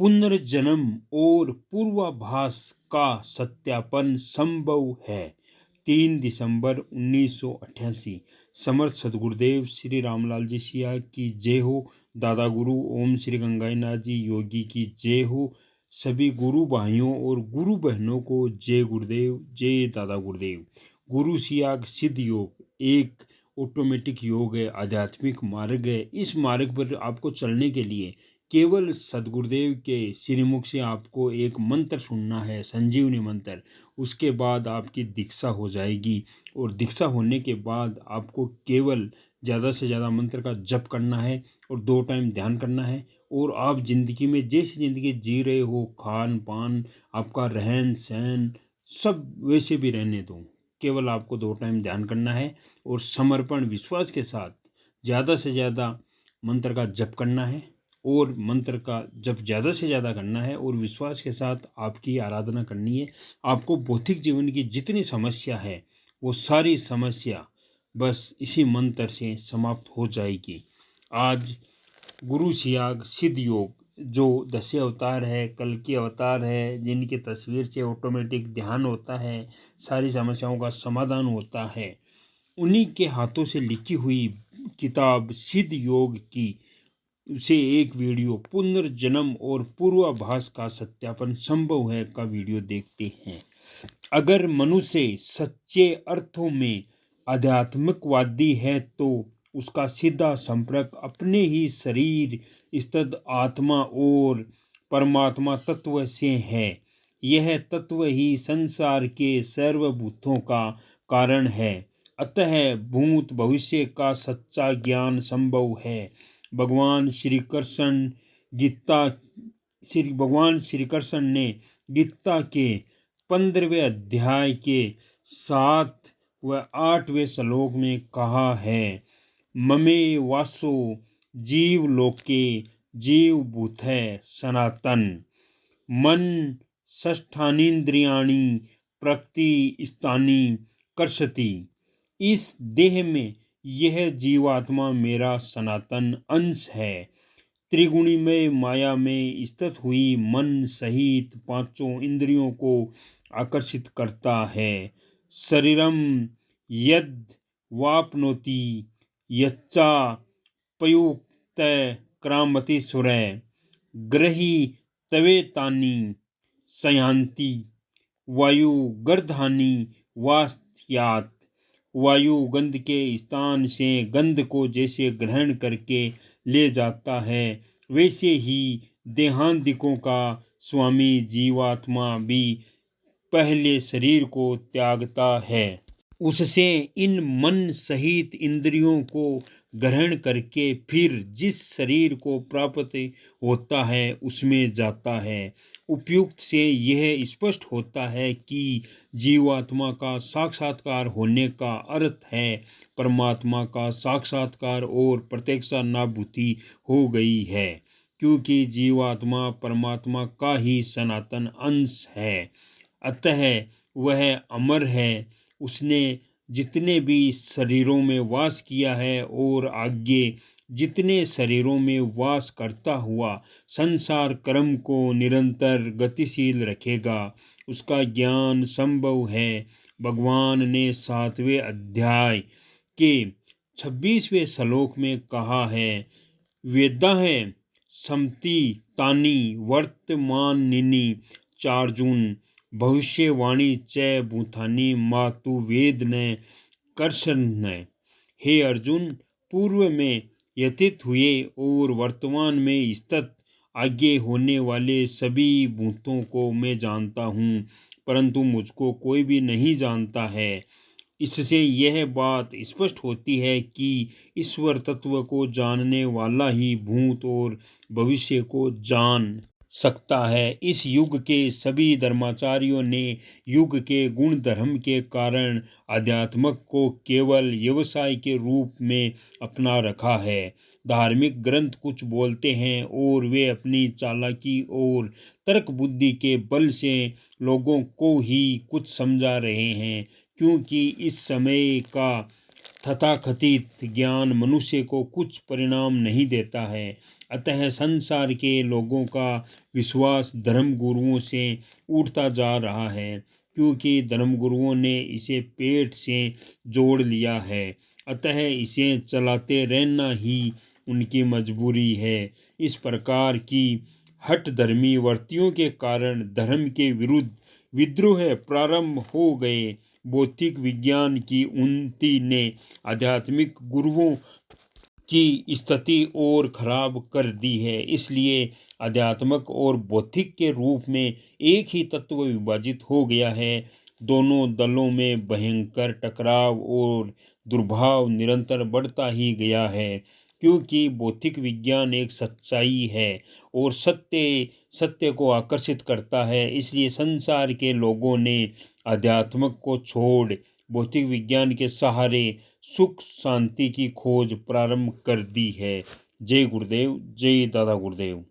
पुनर्जन्म और पूर्वाभास का सत्यापन संभव है। 3 दिसंबर 1988। समर्थ सदगुरुदेव श्री रामलाल जी सिया की जय हो। दादा गुरु ओम श्री गंगाईनाथ जी योगी की जय हो। सभी गुरु भाइयों और गुरु बहनों को जय गुरुदेव, जय दादा गुरुदेव। गुरु सियाग सिद्ध योग एक ऑटोमेटिक योग है, आध्यात्मिक मार्ग है। इस मार्ग पर आपको चलने के लिए केवल सदगुरुदेव के श्रीमुख से आपको एक मंत्र सुनना है, संजीवनी मंत्र। उसके बाद आपकी दीक्षा हो जाएगी और दीक्षा होने के बाद आपको केवल ज़्यादा से ज़्यादा मंत्र का जप करना है और 2 टाइम ध्यान करना है। और आप ज़िंदगी में जैसी ज़िंदगी जी रहे हो, खान पान, आपका रहन सहन सब वैसे भी रहने दो। केवल आपको 2 टाइम ध्यान करना है और समर्पण विश्वास के साथ ज़्यादा से ज़्यादा मंत्र का जप करना है। और मंत्र का जप ज़्यादा से ज़्यादा करना है और विश्वास के साथ आपकी आराधना करनी है। आपको भौतिक जीवन की जितनी समस्या है वो सारी समस्या बस इसी मंत्र से समाप्त हो जाएगी। आज गुरु सियाग सिद्ध योग जो 10 अवतार है, कल की अवतार है, जिनकी तस्वीर से ऑटोमेटिक ध्यान होता है, सारी समस्याओं का समाधान होता है, उन्हीं के हाथों से लिखी हुई किताब सिद्ध योग की से एक वीडियो पुनर्जन्म और पूर्वाभास का सत्यापन संभव है का वीडियो देखते हैं। अगर मनुष्य सच्चे अर्थों में आध्यात्मिकवादी है तो उसका सीधा संपर्क अपने ही शरीर स्थित आत्मा और परमात्मा तत्व से है। यह तत्व ही संसार के सर्वभूतों का कारण है। अतः भूत भविष्य का सच्चा ज्ञान संभव है। भगवान श्री कृष्ण ने गीता के 15वें अध्याय के 7 व 8वें श्लोक में कहा है, ममे वासो जीव लोके जीव भूतै सनातन। मन षष्ठानींद्रियाणि प्रकृति स्थानी कर्षति। इस देह में यह जीवात्मा मेरा सनातन अंश है। त्रिगुणीमय माया में स्थित हुई मन सहित 5 इंद्रियों को आकर्षित करता है। शरीरम यद वापनोति यच्चा पयुक्त क्रामति सुरै ग्रही तवे तानी सयांति वायु गर्धानी वास्यात। वायु गंध के स्थान से गंध को जैसे ग्रहण करके ले जाता है, वैसे ही देहांतिकों का स्वामी जीवात्मा भी पहले शरीर को त्यागता है। उससे इन मन सहित इंद्रियों को ग्रहण करके फिर जिस शरीर को प्राप्त होता है उसमें जाता है। उपयुक्त से यह स्पष्ट होता है कि जीवात्मा का साक्षात्कार होने का अर्थ है परमात्मा का साक्षात्कार और प्रत्यक्षानुभूति हो गई है, क्योंकि जीवात्मा परमात्मा का ही सनातन अंश है। अतः वह अमर है। उसने जितने भी शरीरों में वास किया है और आगे जितने शरीरों में वास करता हुआ संसार क्रम को निरंतर गतिशील रखेगा, उसका ज्ञान संभव है। भगवान ने 7वें अध्याय के 26वें श्लोक में कहा है, वेदाः सम्ति तानि वर्तमानिनि चार्जुन भविष्यवाणी च भूतानि मातु वेद न कर्षण। हे अर्जुन, पूर्व में व्यतीत हुए और वर्तमान में स्थित आगे होने वाले सभी भूतों को मैं जानता हूँ, परंतु मुझको कोई भी नहीं जानता है। इससे यह बात स्पष्ट होती है कि ईश्वर तत्व को जानने वाला ही भूत और भविष्य को जान सकता है। इस युग के सभी धर्माचार्यों ने युग के गुण धर्म के कारण अध्यात्म को केवल व्यवसाय के रूप में अपना रखा है। धार्मिक ग्रंथ कुछ बोलते हैं और वे अपनी चालाकी और तर्क बुद्धि के बल से लोगों को ही कुछ समझा रहे हैं, क्योंकि इस समय का तथाकथित ज्ञान मनुष्य को कुछ परिणाम नहीं देता है। अतः संसार के लोगों का विश्वास धर्म गुरुओं से उठता जा रहा है, क्योंकि धर्म गुरुओं ने इसे पेट से जोड़ लिया है। अतः इसे चलाते रहना ही उनकी मजबूरी है। इस प्रकार की हठ धर्मी वर्तियों के कारण धर्म के विरुद्ध विद्रोह प्रारंभ हो गए। भौतिक विज्ञान की उन्नति ने आध्यात्मिक गुरुओं की स्थिति और खराब कर दी है। इसलिए आध्यात्मिक और भौतिक के रूप में एक ही तत्व विभाजित हो गया है। दोनों दलों में भयंकर टकराव और दुर्भाव निरंतर बढ़ता ही गया है, क्योंकि भौतिक विज्ञान एक सच्चाई है और सत्य सत्य को आकर्षित करता है। इसलिए संसार के लोगों ने आध्यात्मिक को छोड़ भौतिक विज्ञान के सहारे सुख शांति की खोज प्रारंभ कर दी है। जय गुरुदेव, जय दादा गुरुदेव।